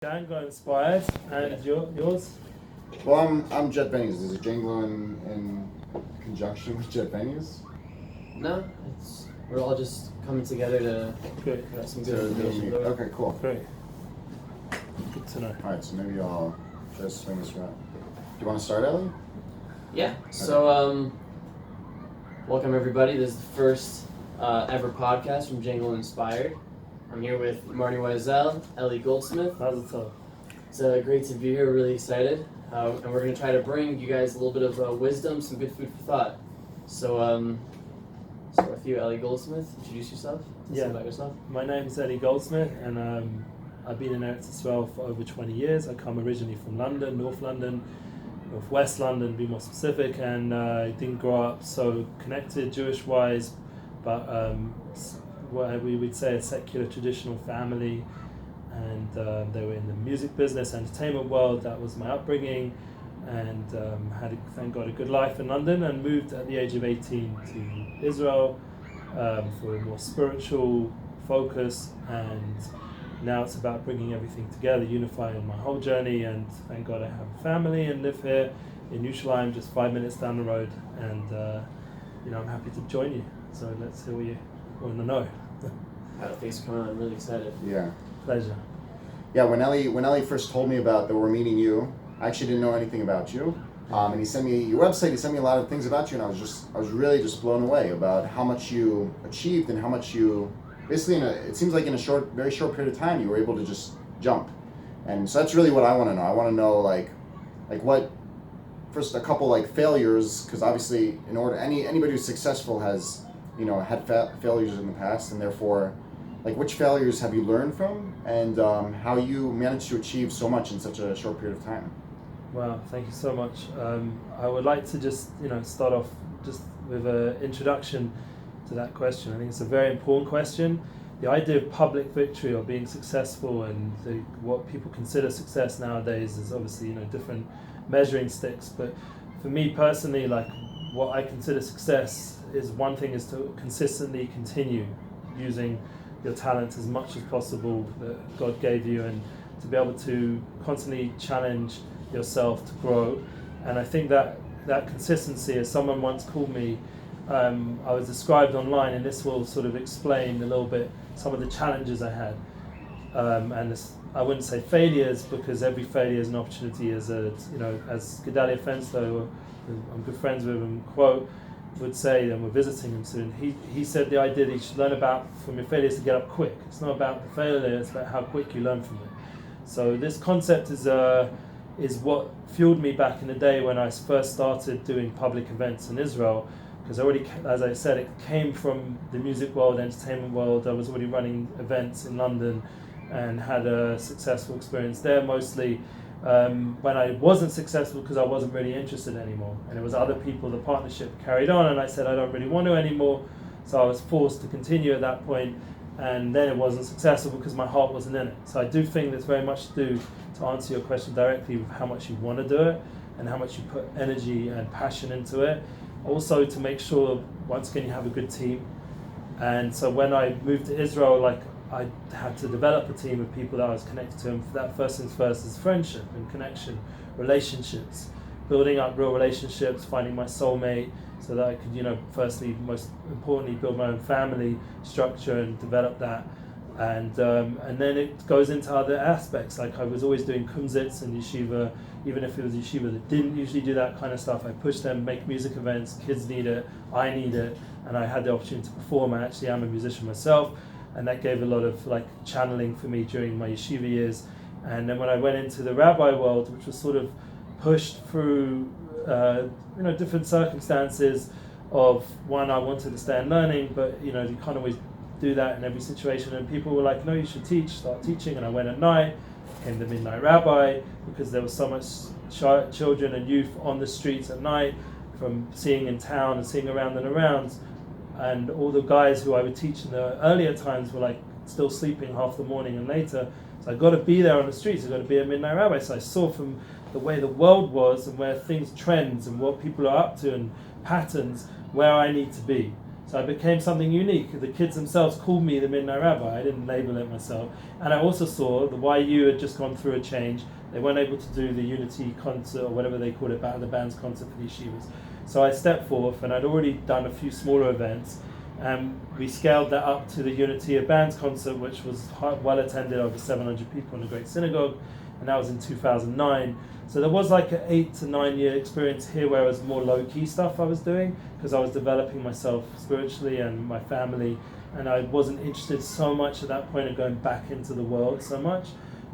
Janglo inspired, and yours? Well, I'm Jet Benny's. Is it Janglo in conjunction with Jet Benny's? No, we're all just coming together to Great. have some good information. Okay, cool. Great. Good to know. All right, so maybe I'll try to swing this around. Do you want to start, Ellie? Yeah. So, welcome everybody. This is the first ever podcast from Janglo Inspired. I'm here with Marty Wiesel, Eli Goldsmith. How's it all? It's great to be here. We're really excited, and we're going to try to bring you guys a little bit of wisdom, some good food for thought. So, start with you, Eli Goldsmith. Introduce yourself. Tell us about yourself. My name is Eli Goldsmith, and I've been in Eretz Israel for over 20 years. I come originally from London, North London, Northwest London, to be more specific, and I didn't grow up so connected Jewish-wise, but what we would say a secular traditional family, and they were in the music business, entertainment world. That was my upbringing, and had, thank God, a good life in London, and moved at the age of 18 to Israel for a more spiritual focus, and now it's about bringing everything together, unifying my whole journey, and thank God I have a family and live here in Yerushalayim, just 5 minutes down the road, and I'm happy to join you. So let's hear what you want to know. Thanks for coming on. I'm really excited. Yeah. Pleasure. Yeah, when Ellie first told me about that we're meeting you, I actually didn't know anything about you. And he sent me your website, he sent me a lot of things about you, and I was really just blown away about how much you achieved and how much you basically it seems like in a very short period of time you were able to just jump. And so that's really what I want to know. I want to know like what first a couple like failures, because obviously in order anybody who's successful has had failures in the past, and therefore like which failures have you learned from, and how you managed to achieve so much in such a short period of time. Wow, thank you so much. I would like to just start off just with an introduction to that question. I think it's a very important question. The idea of public victory or being successful, and what people consider success nowadays is obviously different measuring sticks. But for me personally, like what I consider success is one thing is to consistently continue using your talents as much as possible that God gave you, and to be able to constantly challenge yourself to grow. And I think that consistency, as someone once called me, I was described online, and this will sort of explain a little bit some of the challenges I had. And this, I wouldn't say failures, because every failure is an opportunity. As Gedalia Fensto, I'm good friends with him, would say, and we're visiting him soon, he said the idea that you should learn about from your failures to get up quick. It's not about the failure, it's about how quick you learn from it. So this concept is what fueled me back in the day when I first started doing public events in Israel, because already, as I said, it came from the music world, entertainment world. I was already running events in London and had a successful experience there, mostly when I wasn't successful because I wasn't really interested anymore, and it was other people. The partnership carried on, and I said I don't really want to anymore, so I was forced to continue at that point, and then it wasn't successful because my heart wasn't in it. So I do think there's very much to do, to answer your question directly, with how much you want to do it and how much you put energy and passion into it. Also to make sure, once again, you have a good team. And so when I moved to Israel, I had to develop a team of people that I was connected to, and that first things first is friendship and connection, relationships, building up real relationships, finding my soulmate, so that I could, firstly, most importantly, build my own family structure and develop that. And then it goes into other aspects. Like I was always doing kumzits and yeshiva, even if it was yeshiva that didn't usually do that kind of stuff. I pushed them, make music events, kids need it, I need it, and I had the opportunity to perform. I actually am a musician myself, and that gave a lot of channeling for me during my yeshiva years. And then when I went into the rabbi world, which was sort of pushed through different circumstances of, one, I wanted to stay in learning, but you can't always do that in every situation, and people were like, no, you should start teaching. And I went at night, became the midnight rabbi, because there was so much children and youth on the streets at night, from seeing in town and seeing around and around. And all the guys who I would teach in the earlier times were still sleeping half the morning and later. So I got to be there on the streets. I got to be a midnight rabbi. So I saw from the way the world was and where things trends and what people are up to and patterns, where I need to be. So I became something unique. The kids themselves called me the Midnight Rabbi. I didn't label it myself. And I also saw the YU had just gone through a change. They weren't able to do the Unity concert or whatever they called it, the band's concert for the yeshivas. So I stepped forth, and I'd already done a few smaller events, and we scaled that up to the Unity of Bands concert, which was well attended, over 700 people in the Great Synagogue, and that was in 2009. So there was like an 8 to 9 year experience here where it was more low-key stuff I was doing, because I was developing myself spiritually and my family, and I wasn't interested so much at that point in going back into the world so much.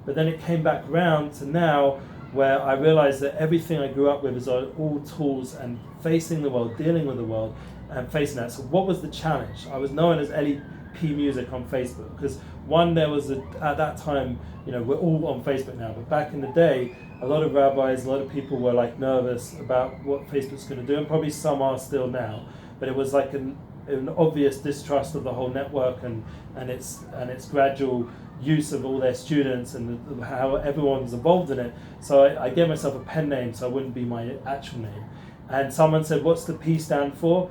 But then it came back around to now, where I realized that everything I grew up with is all tools and facing the world, dealing with the world, and facing that. So what was the challenge? I was known as LEP Music on Facebook, because one, there was at that time, we're all on Facebook now, but back in the day, a lot of rabbis, a lot of people were like nervous about what Facebook's going to do, and probably some are still now. But it was like an obvious distrust of the whole network and its gradual use of all their students and how everyone's involved in it. So I gave myself a pen name so I wouldn't be my actual name. And someone said, "What's the P stand for?"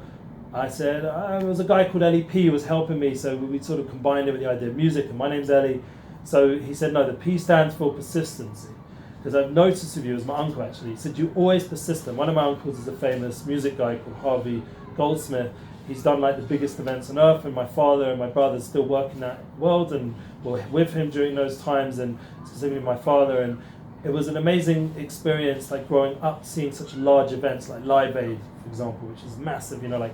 I said, "It was a guy called LEP who was helping me, so we sort of combined it with the idea of music, and my name's Eli." So he said, "No, the P stands for persistency." Because I've noticed with you, as my uncle actually, he said, "You're always persistent." One of my uncles is a famous music guy called Eli Goldsmith. He's done like the biggest events on earth, and my father and my brothers still work in that world, and were with him during those times, and specifically my father. And it was an amazing experience, like growing up, seeing such large events like Live Aid, for example, which is massive. Like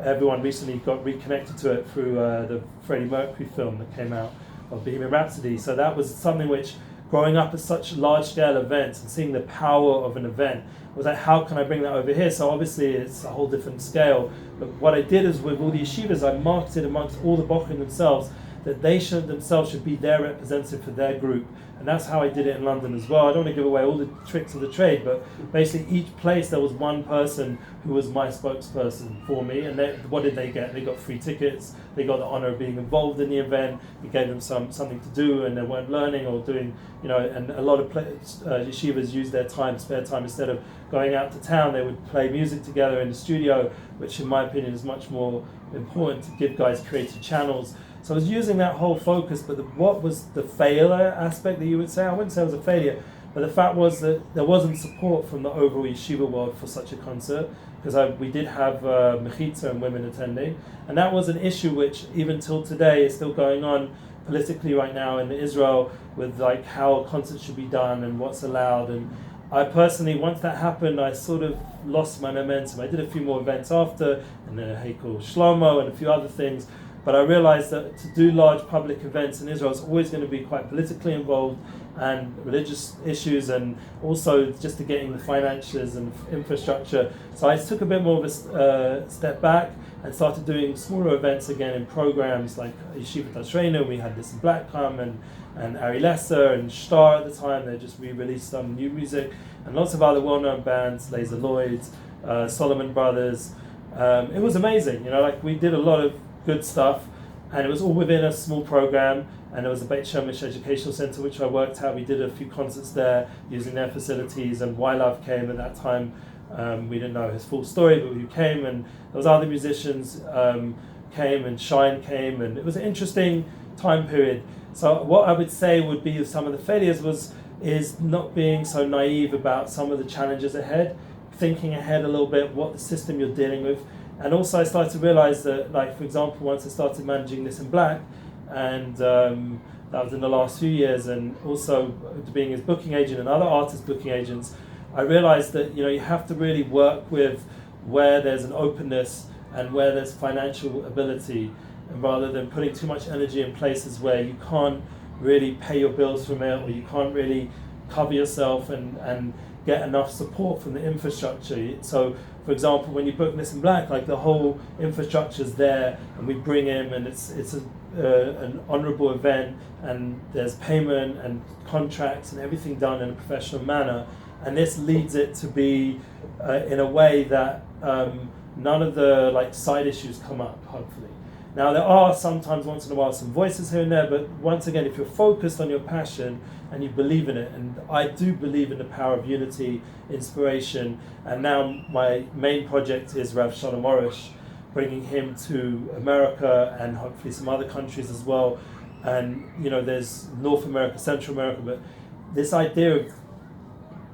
everyone recently got reconnected to it through the Freddie Mercury film that came out of Bohemian Rhapsody. So that was something which, growing up at such large-scale events and seeing the power of an event, was like, how can I bring that over here? So obviously it's a whole different scale. But what I did is, with all the yeshivas, I marketed amongst all the bochurim themselves that they themselves should be their representative for their group. And that's how I did it in London as well. I don't want to give away all the tricks of the trade, but basically each place there was one person who was my spokesperson for me. And what did they get? They got free tickets. They got the honor of being involved in the event. It gave them something to do, and they weren't learning or doing, and a lot of yeshivas used their spare time, instead of going out to town, they would play music together in the studio, which in my opinion is much more important to give guys creative channels. So I was using that whole focus, but what was the failure aspect that you would say? I wouldn't say it was a failure, but the fact was that there wasn't support from the overall yeshiva world for such a concert, because we did have mechitza and women attending, and that was an issue which even till today is still going on politically right now in Israel, with like how concerts should be done and what's allowed. And I personally, once that happened, I sort of lost my momentum. I did a few more events after, and then Heikel Shlomo and a few other things. But I realized that to do large public events in Israel is always going to be quite politically involved, and religious issues, and also just to getting the finances and infrastructure. So I took a bit more of a step back and started doing smaller events again in programs like Yeshivat Ashreinu. We had this in Blackham and Ari Lesser and Star at the time. They just re-released some new music, and lots of other well-known bands, Laser Lloyds, Solomon Brothers. It was amazing, we did a lot of good stuff, and it was all within a small program. And there was a Beit Shemesh Educational Center which I worked at. We did a few concerts there using their facilities, and Wylav came at that time. We didn't know his full story, but he came, and there was other musicians came, and Shine came, and it was an interesting time period. So what I would say would be some of the failures is not being so naive about some of the challenges ahead, thinking ahead a little bit what the system you're dealing with. And also I started to realize that, like, for example, once I started managing This in Black, and that was in the last few years, and also being his booking agent and other artists' booking agents, I realized that you have to really work with where there's an openness and where there's financial ability, and rather than putting too much energy in places where you can't really pay your bills from it, or you can't really cover yourself and get enough support from the infrastructure. So, for example, when you book This in Black, like the whole infrastructure's there, and we bring him, and it's an honourable event, and there's payment and contracts and everything done in a professional manner, and this leads it to be in a way that none of the side issues come up, hopefully. Now there are sometimes once in a while some voices here and there, but once again, if you're focused on your passion and you believe in it, and I do believe in the power of unity, inspiration, and now my main project is Rav Shalom Arush, bringing him to America and hopefully some other countries as well. And there's North America, Central America, but this idea of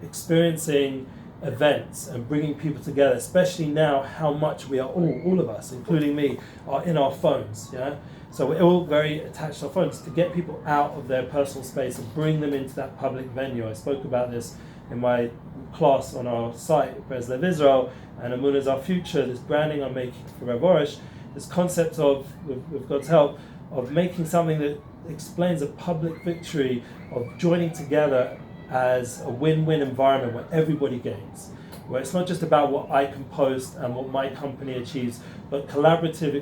experiencing events and bringing people together, especially now how much we are all of us, including me, are in our phones. Yeah, so we're all very attached to our phones. To get people out of their personal space and bring them into that public venue. I spoke about this in my class on our site, Breslev Israel, and Amun is our future, this branding I'm making for Arush, this concept of, with God's help, of making something that explains a public victory, of joining together as a win-win environment where everybody gains, where it's not just about what I can post and what my company achieves, but collaborative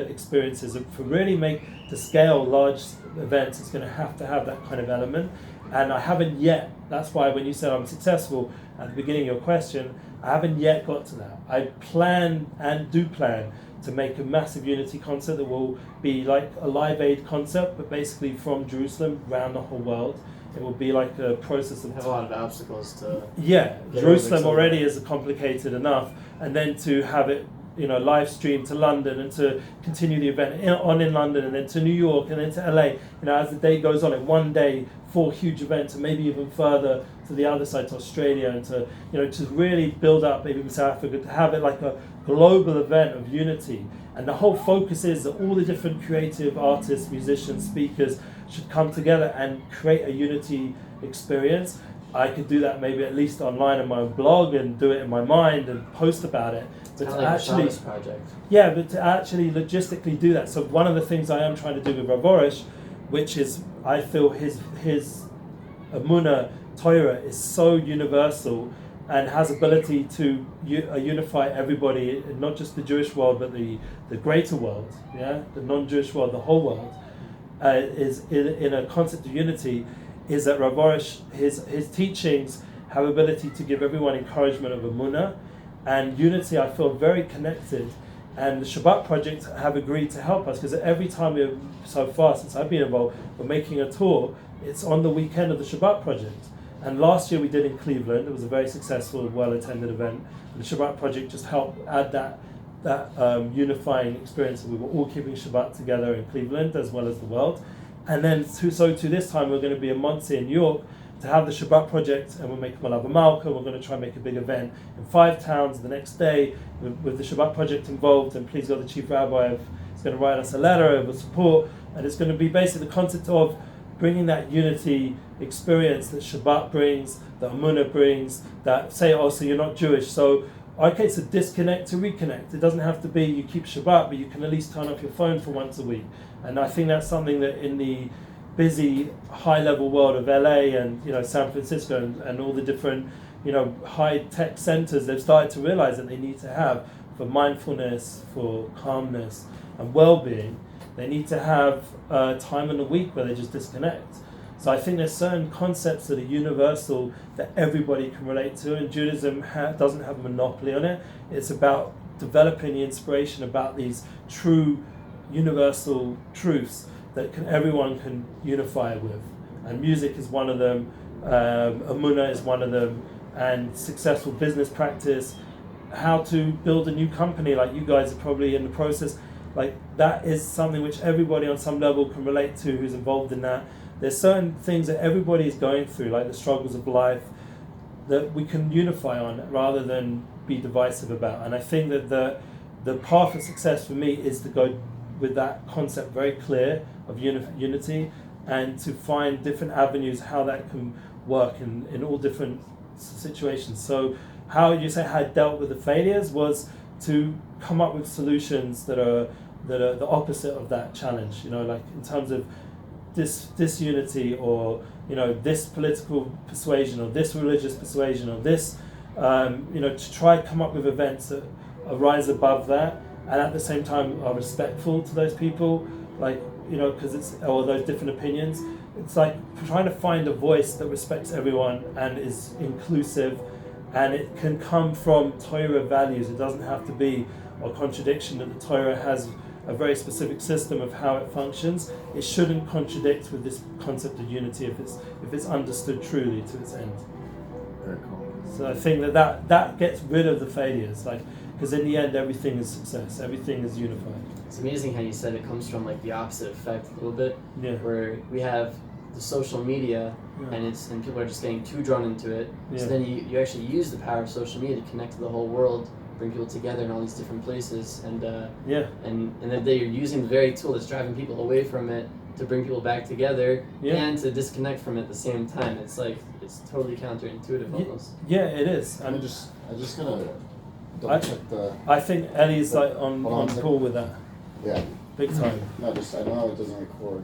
experiences. For really to scale large events, it's going to have that kind of element. And I haven't yet, that's why when you said I'm successful at the beginning of your question, I haven't yet got to that. I plan to make a massive Unity concert that will be like a Live Aid concert, but basically from Jerusalem around the whole world. It will be like a process of... have a lot of obstacles to... Yeah, Jerusalem already is complicated enough, and then to have it, live stream to London and to continue the event in London and then to New York and then to LA. As the day goes on, in one day, 4 huge events, and maybe even further to the other side, to Australia, and to really build up maybe South Africa, to have it like a global event of unity. And the whole focus is that all the different creative artists, musicians, speakers should come together and create a unity experience. I could do that maybe at least online on my own blog and do it in my mind and post about it. But to actually, project. Yeah, but to actually logistically do that. So one of the things I am trying to do with Arush, which is, I feel his Emunah Torah is so universal and has ability to unify everybody, not just the Jewish world, but the greater world, the non-Jewish world, the whole world, is in a concept of unity, is that Rav Arush, his teachings have ability to give everyone encouragement of Emunah and unity. I feel very connected, and the Shabbat Project have agreed to help us, because every time so far since I've been involved, we're making a tour. It's on the weekend of the Shabbat Project. And last year we did in Cleveland. It was a very successful, well-attended event. And the Shabbat Project just helped add that unifying experience. We were all keeping Shabbat together in Cleveland as well as the world. And then to this time we're going to be in Monsey in New York to have the Shabbat Project, and we'll make Malava Malka. We're going to try and make a big event in 5 towns the next day with the Shabbat Project involved. And please God, the Chief Rabbi is going to write us a letter of support. And it's going to be basically the concept of bringing that unity experience that Shabbat brings, that Emunah brings, that say, so you're not Jewish. So, okay, so disconnect to reconnect. It doesn't have to be you keep Shabbat, but you can at least turn off your phone for once a week. And I think that's something that in the busy, high-level world of LA and San Francisco and all the different high-tech centers, they've started to realize that they need to have for mindfulness, for calmness and well-being. They need to have time in the week where they just disconnect. So I think there's certain concepts that are universal that everybody can relate to, and Judaism doesn't have a monopoly on it. It's about developing the inspiration about these true universal truths that everyone can unify with. And music is one of them, Emunah is one of them, and successful business practice, how to build a new company like you guys are probably in the process. Like that is something which everybody on some level can relate to who's involved in that. There's certain things that everybody is going through, like the struggles of life, that we can unify on rather than be divisive about. And I think that the path of success for me is to go with that concept very clear of unity, and to find different avenues how that can work in all different situations. So how I dealt with the failures was to come up with solutions that are the opposite of that challenge. Like in terms of disunity, or this political persuasion, or this religious persuasion, or this to try to come up with events that arise above that, and at the same time are respectful to those people, because it's or those different opinions. It's like trying to find a voice that respects everyone and is inclusive, and it can come from Torah values. It doesn't have to be a contradiction. That the Torah has a very specific system of how it functions. It shouldn't contradict with this concept of unity if it's understood truly to its end. Very cool. So I think that gets rid of the failures. Because in the end, everything is success. Everything is unified. It's amazing how you said it comes from like the opposite effect a little bit, Yeah. where we have the social media Yeah. and people are just getting too drawn into it. Yeah. So then you actually use the power of social media to connect to the whole world, bring people together in all these different places, and Yeah. and then you're using the very tool that's driving people away from it to bring people back together Yeah. and to disconnect from it at the same time. It's like it's totally counterintuitive almost. Yeah, it is. I'm And just gonna double check the. I think Ellie's like on Hold on a second. call with that Yeah. big time. No, just I know it doesn't record.